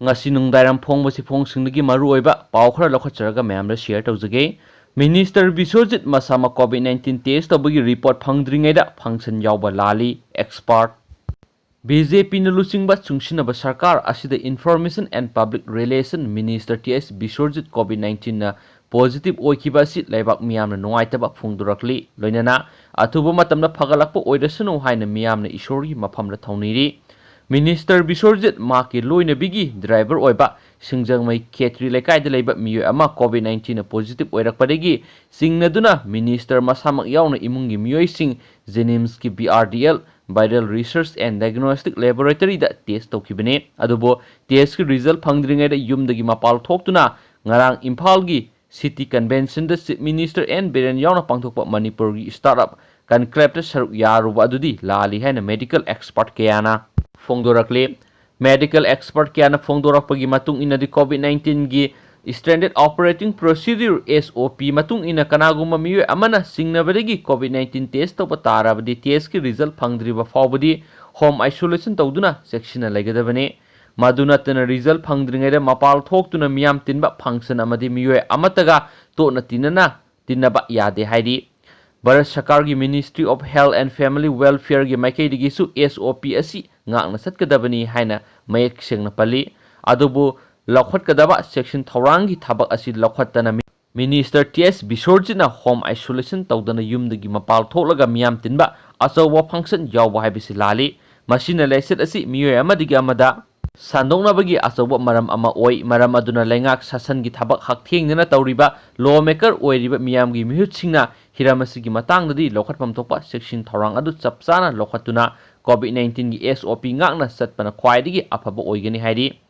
ngasi nungdairam phongbasi phongsingnigi maruoiba paw khara lokhatcharaga mayamda share tawjage. Minister Biswajit Masama COVID-19 test tabagi report phangdringaida function yawba lali expert. BJP na lusingba chungsinaba sarkar asida Information and Public Relation Minister TS Biswajit COVID-19 na positive oikiba asi laibak miyamna nuaitaba phungdurakli loinana atuba matamna phagalakpa oirasanu haina miyamna ishori maphamda thauniri. Minister Biswajit maki loina bigi driver oiba singjangmai Khetri lekai da leiba miyo ama COVID-19 na positive oirakpadagi singnaduna minister masamak yauna imungi miyoi sing Jenims ki BRDL Viral Research and Diagnostic Laboratory da test tawkibane adubo test ki result phangdringai da yumdagi mapal thoktuna ngarang Imphal gi City Convention da Chief Minister and Biren yauna pangthokpa Manipur gi startup conclave da saruk yaruba adudi lali haina medical expert kayana phongdorakle. Medical expert kayana phongdorakpagi matung ina di COVID-19 gi Standard Operating Procedure SOP matung ina kanaguma miyo amana singnabadagi COVID-19 test tawpa tarabadi test ki result phangdriba fawbadi home isolation tawduna section laigadabane maduna tana result phangdringaida mapal thoktuna miyam tinba function amadi miyo amataga to na tinaba yade haidi. Bharat Sarkar gi Ministry of Health and Family Welfare gi maikei digi su SOP asi ngakna satkadabani haina mayek sengna pali adubu Lauthokhibagi section Taoramle thabak asi laukhatana Minister TS Biswajit na home isolation tawdana yumdagi mapal tholaga miyam tinba achawa function yawba haibisi lali masina leset asi miyo amadigi amada sandongnabagi achawa maram ama oi maram aduna lengak sasan gi thabak hakthengna tawriba lawmaker oiriba miyamgi mihutsingna hiramasigi matangdadi laukhatpam thokpa section Taoramle adu chapchana laukhatuna COVID-19 gi SOP ngakna satpana khwaidigi afaba oigani haidi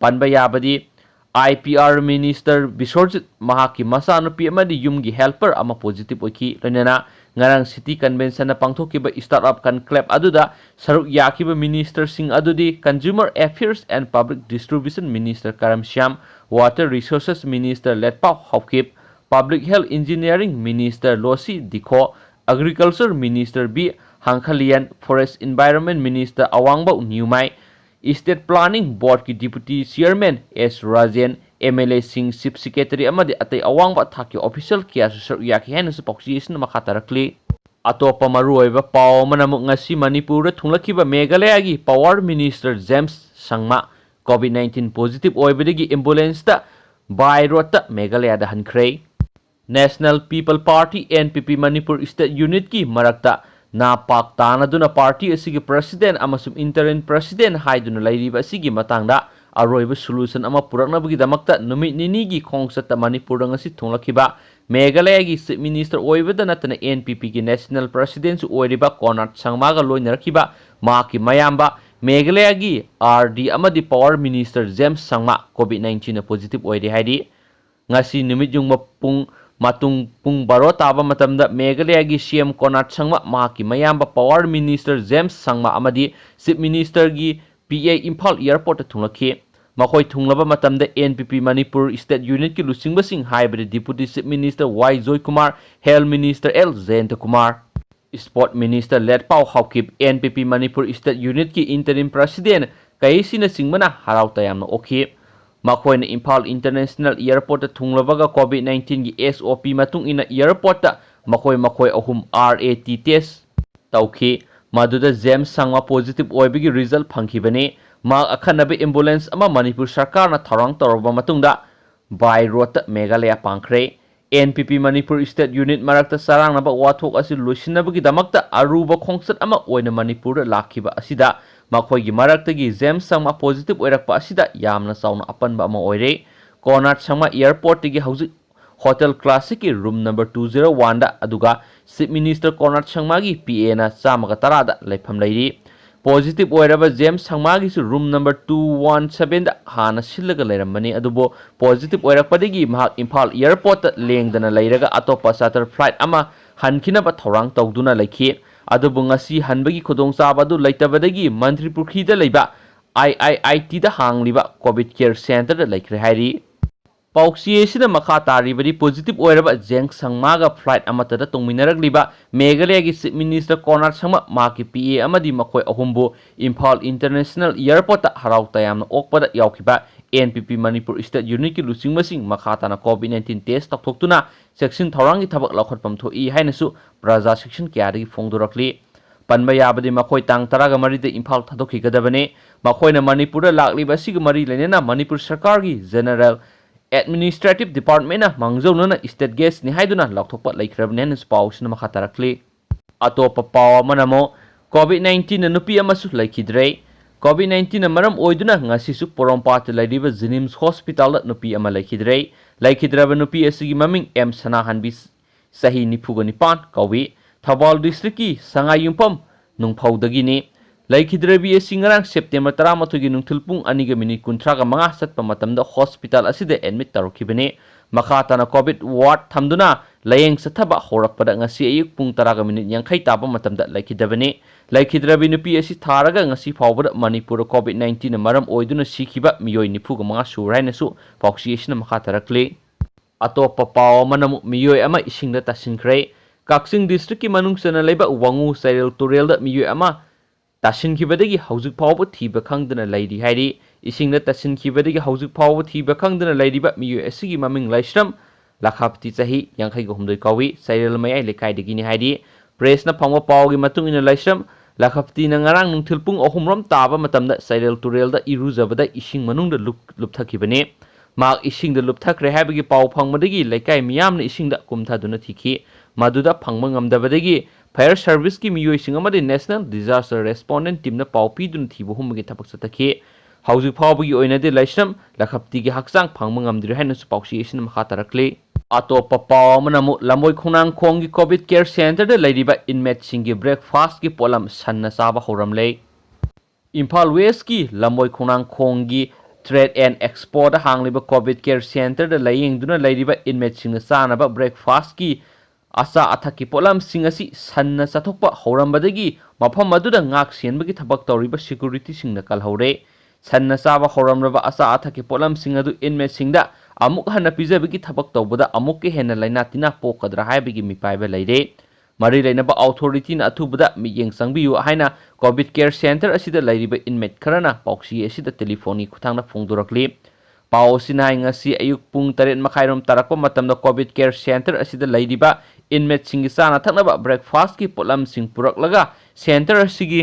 panba yabadi IPR Minister Biswajit mahaki masanupi amadi yumgi helper ama positive oiki loinana ngarang City Convention na pangthokiba startup conclave aduda saruk yakiba minister sing adudi Consumer Affairs and Public Distribution Minister Karam Shyam, Water Resources Minister Letpao Haukip, Public Health Engineering Minister Losi Dikho, Agriculture Minister B Hangkhalian, Forest Environment Minister Awangba Nyumai, State Planning Board ki Deputy Chairman S Rajan, MLA Singh Chief Secretary amadi atay awangba thaki official kya su yaki haina su poksiyation makatarakli atopa maruoiba paw manamuk ngasi Manipur da thunglakiba Meghalaya gi Power Minister James Sangma COVID-19 positive oibadagi ambulance ta by road ta Meghalaya da hankhrei. National People Party NPP Manipur State Unit ki marakta na pak tanaduna party asigi president amasum interim president haiduna lairiba asigi matangda aroiba solution ama puraknabagi damakta numit nini gi khongsata Manipur ngasi thunglakiba Meghalaya gi Chief Minister oibada natana NPP gi national president su oiriba Konat Sangma ga loinarakiba maki mayamba Meghalaya gi RD amadi Power Minister James Sangma COVID-19 na positive oiri haidi ngasi numit yung matung pung baro taba matamda Meghalaya gi CM Konat Sangma maki mayamba Power Minister James Sangma amadi Chief Minister gi PA Imphal Airport thunglaki makhoi thunglaba matamda NPP Manipur State Unit ki lusingba sing haibri Deputy Chief Minister Y Joy Kumar, Health Minister L Jayanta Kumar, Sport Minister Letpao Haukip, NPP Manipur State Unit ki interim president kaisina singmana harau tayamna okhi makhoi na Imphal International Airport thunglabaga COVID-19 gi SOP matung ina airport ta makhoi ahum RAT test tawki maduda James Sangma positive oibigi result phangkhibane ma akhanabe ambulance ama Manipur Sarkar na tharang torba matungda by road ta Meghalaya pangkhre. NPP Manipur State Unit marakta sarang naba wathok asi loisinabagi damakta aruba khongsat ama oina Manipur lakhiba asida makhoi gi marakta gi James Sangma positive oirakpa asida yamna sauna apanba ama oire. Konat Sangma Airport gi hauji Hotel Classic ki room number 201 da aduga Chief Minister Konat Sangma gi PA na chamaga tarada laifam lairi. Positive oiraba James Sangma gi su room number 217 da hana sillaga lairambani adubo positive oirakpadagi mahak Imphal Airport ta lengdana lairaga atopa charter flight ama hankinaba thorang tawduna laikhi adubo ngasi hanbagi khodong chaba du laitabadagi Mantri Purkhi da leiba IIIT da hangliba COVID care center da laikre hairi Pauksiyesina makha taribadi positive oiraba Jeng Sangmaga flight amatada tongminaragliba Meghalaya gi Chief Minister Konat Sangma maki PA amadi makhoi ahumbu Imphal International Airport ta harau tayamna okpada yaukhiba NPP Manipur State Unit ki lusing masing makhatana COVID-19 test takthoktuna section thorangi thabak laukhatpam thoi hainasu praja section kyari phongdorakli panba yabadi makoi tang taraga maride Imphal thadokhigadabane makoina Manipur lakliba sig mari lenena Manipur Sarkar gi General Administrative Department na mangjawnana state guest ni haiduna laukthokpa laikhrabne hainasu pawsina makhatarakli atopa pawa manamo COVID-19 na nupi amasu laikhidre COVID-19 na maram oiduna ngasisu porompat laidiba Jenims Hospital nupi ama laikhidraba nupi asigi maming M Sanahanbi sahi nipugonipan kawi Thabal district ki sangayumpam nungphaudagi ni laikhidrabi asingarang September 13 gi nungthulpung aniga minute 35 satpa matamda hospital asida admit tarukibane makhatana COVID ward thamduna layeng sathaba horakpada ngasi ayuk pung 10 minute 50 taba matamda laikhidabane laikhidrabi nupi asi tharaga ngasi phawbada Manipur COVID-19 na maram oiduna sikhiba miyoi nifuga mga surainasu pauksiesina makatarakle atopa paw manamu miyoi ama isingda tasinkhre Kaksing district ki manungsana leiba wangu sairel turel da miyoi ama tasinkhibadagi haujuk phawba thiba khangdana laidi hairi isingda tasinkhibadagi haujuk phawba thiba khangdana laidiba miyoi asigi maming laisram lakhapti chahi 53 kawi sairel mayai lekaidagi ni hairi press na phangwa pawgi matungina laisram Lakhapti na ngarang nung tilpung ohumram taba matamda sairel turel da iruzabada ising manungda lupthakibane mak ising da lupthakre habagi paw phangmadagi laikai miyamna ising da kumthaduna thiki maduda phangma ngamdabadagi fire service ki miyoi sing amadi national disaster respondent team na paw pidun thibu humgi thapak satakhi hauju phawbagi oinade laisam lakhapti gi hakchang phangma ngamdri haina su pawsi isin makhatarakle atopa paw manamu lamoi khunang khongi covid care center da lairiba inmate singi breakfast ki polam sanna saba horamle Imphal West ki lamoi khunang khongi trade and export hangliba covid care center da layengduna lairiba inmate singna sanaba breakfast ki asa athaki polam singasi sanna sathokpa horambadagi mafam maduda ngak sienbagi thabak tawriba security singna kalhore sanna saba horamraba asa athaki polam singadu inmate singda amuk hana pijabagi thabak tawbada amuk ke hena laina tina pokadra haibagi mipaiba laire mari lainaba authority na athubada miyeng sangbiyu haina covid care center asida lairiba inmate kharana pauksi asida telephone khuthangna phongdorakli pausina ngasi ayuk pung 7 makhairom tarakpa matamda covid care center asida lairiba inmate singi sana thaknaba breakfast ki polam sing puraklaga center asigi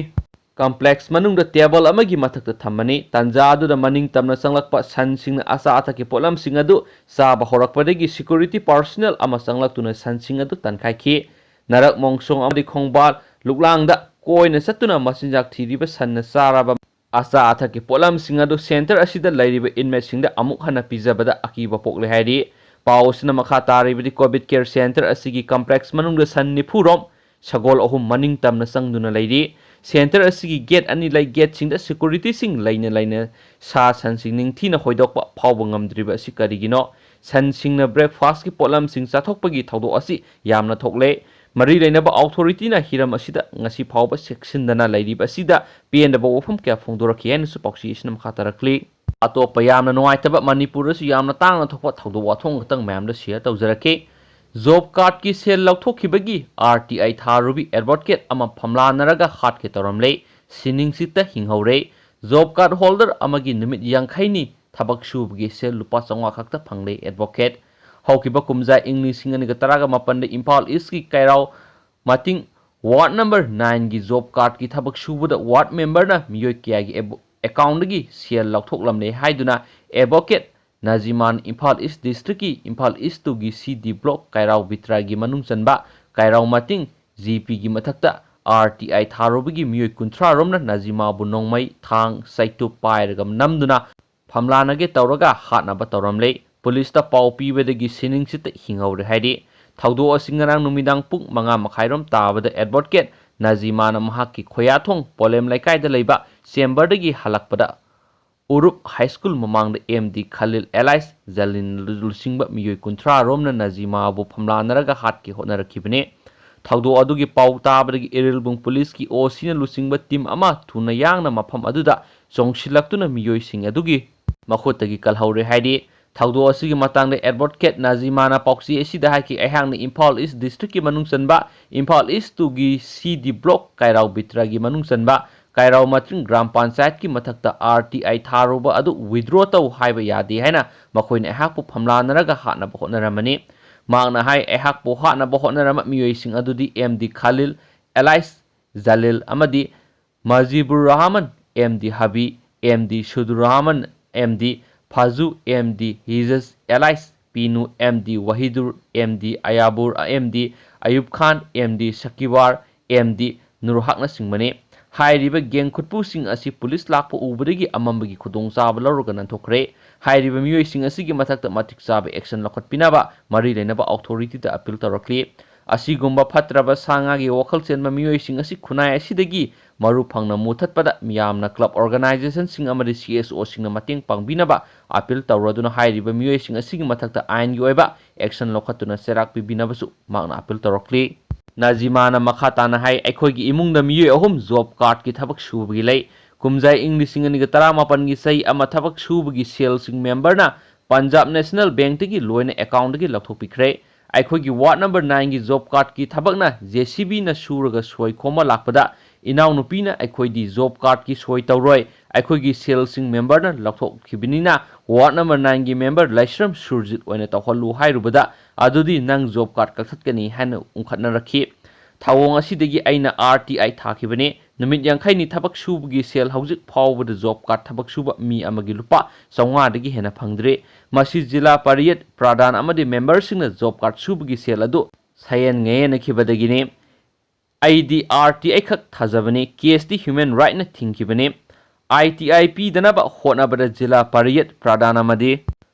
complex manungda table amagi mathakta thamani tanja adu da maning tamna sanglakpa san singna asa athaki polam singadu saba horakpadagi security personnel ama sanglaktuna san singadu tankhai narak mongsong amadi khongbal luklangda koina satuna masinjak thiriba sanna saraba asa athaki polam singadu center asida lairiba inmate singda amuk hana pijabada akiba pokle hairi pausina makha taribadi covid care center asigi complex manungda san nipurom sagol ohum maning tamna sangduna lairi center asigi gate ani lai gate singda security sing laina sa san sing ningthina hoidokpa phawba ngamdriba asi karigino san singna breakfast ki polam sing chathokpagi thawdo asi yamna thokle mari lainaba authority na hiram asida ngasi phawba section dana lairiba asida pendaba wafam kya phongdorakhi haina su pauksi isnam khatarakli atopa yamna nuaitaba Manipur su yamna tangna thokpa thawdo wathong gatang mayamda share tawjarake job card ki sel Lauthokhibagi RTI tharubi advocate ama phamla naraga Hatke Taoramle sining sita hinghore job card holder amagi numit yangkhai ni thabak subgi sel lupa changwa khakta phangle advocate haukiba kumja english singani ga taraga mapan de Imphal East ki kairau mating ward number 9 gi job card ki thabak subuda ward member na miyoi kya gi account gi sel Lauthoklamle haiduna advocate Naziman Imphal East District ki Imphal East to gi CD block kairau bitra gi manung chanba kairau mating GP gi mathakta RTI tharubi gi miyoi kunthra romna Nazima bu nongmai thang saitu pairagam namduna phamlana ge tawraga hatna ba Taoramle police ta pau pibedagi sining sita hinghaure haidi thawdo asingarang numidang pung manga makhairom tabada advocate Nazima na mahaki khoyathong polem laikai da leiba chamber dagi halakpada Urup High School mamang da MD Khalil Elias Jalin Lusingba miyoi kunthra romna Nazima bu phamla naraga Hatke honarakibane thawdo adugi pau tabadagi Erilbung police ki OC na lusingba team ama thuna yangna mafam aduda chongsilaktuna miyoi sing adugi makhotagi kalhaure haidi thawdo asigi matangda advocate Nazima na pauksi asida haki ahang ni Imphal East District ki manung chanba Imphal East to gi CD block kairau bitra gi manung chanba kairau matring gram panchayat ki mathakta RTI tharuba adu withdraw taw haiba yadi haina makhoina ehakpu phamlanaraga hatna bahotnaramani magna hai ehakpu hatna bahotnarama miyoi sing adudi MD Khalil Elais Jalil amadi Majibur Rahman MD Habi MD Sudur Rahman MD Fazu MD Hizas Elais Pinu MD Wahidur MD Ayabur MD Ayub Khan MD Sakibar MD Nurhakna Singmani हाइरिबा गेंग खुटपुसिंग असि police लाकपो उबदगी अमंबगी खुदोंग चाबा लौरगा नंथोखरे हाइरिबा मियोइसिंग असिगी मथक्ता मतिक चाबा action लखटपिनाबा मरि लेनाबा authority दा appeal तौरक्ली असिगुम्बा फत्रबा सांगागी वखल चेनबा मियोइसिंग असि खुनाय असिदगी मरु फंगना मुथतपदा मियामना क्लब ऑर्गेनाइजेशन सिंग अमदि CSO सिंगना मतेंग पांगबिनाबा अपील तौरदुना हाइरिबा मियोइसिंग असिगी मथक्ता आइन गी ओइबा एक्शन लखटुना सेराक पिबिनाबसु मागना अपील तौरक्ली Najimana makhatana hai akhoi imung da miyo ahum job card ki thabak shubagi lai kumjai english ngani ga tara mapan gi sai ama thabak shubagi sales sing member na Punjab National Bank gi loina account gi lathok pikre akhoi gi ward number 9 gi job card ki thabak na JCB na suraga soi khoma lakpada inaw nupi na akhoi di job card ki soi tawroi akhoi gi sales sing member na lathok khibini na ward number 9 gi member Laishram Surjit oina tawhallu hairubada adudi nang job card kakhatkani hana ungkhatna rakhi thawong asidagi aina RTI thakibane numit yankhai ni thabak subagi sel haujik phawbada job card thabak suba mi amagi lupa sawnga dagi hena phangdre masi jila pariyat pradhan amadi member singna job card subagi sel adu sayen ngena khibadagi ne ID RTI khak thajabane case di human right na thingkibane ITIP danaba honabada jila pariyat pradhan amadi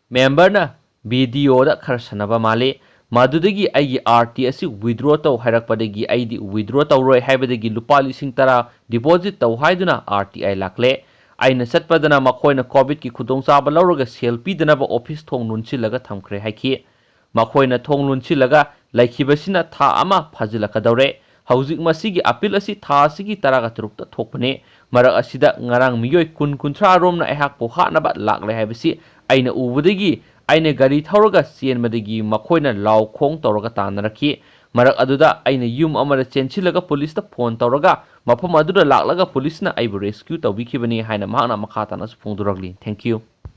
member na video da kharsanaba male madudagi aigi RT asi withdraw taw harakpadagi aidi withdraw tawroi haibadagi lupa lising tara deposit taw haiduna RTI lakle aina satpadana makhoina covid ki khudongchaba lawraga selfie danaba office thong nunchilaga thamkhre haiki makhoina thong nunchilaga laikhibasina tha ama phajilakadawre hauzik masigi appeal asi tha asigi taraga turukta thokpane marak asida ngarang miyoi kun kunthra romna ehak po hatnaba lakle haibasi aina ubudagi aina gari thauraga sien madagi makhoina law khong tawraga tanaraki marak aduda aina yum amara chenchilaga police ta phone tawraga mafam aduda laklaga police na aibu rescue tawbikibani haina mahana makhatana su phongduragli thank you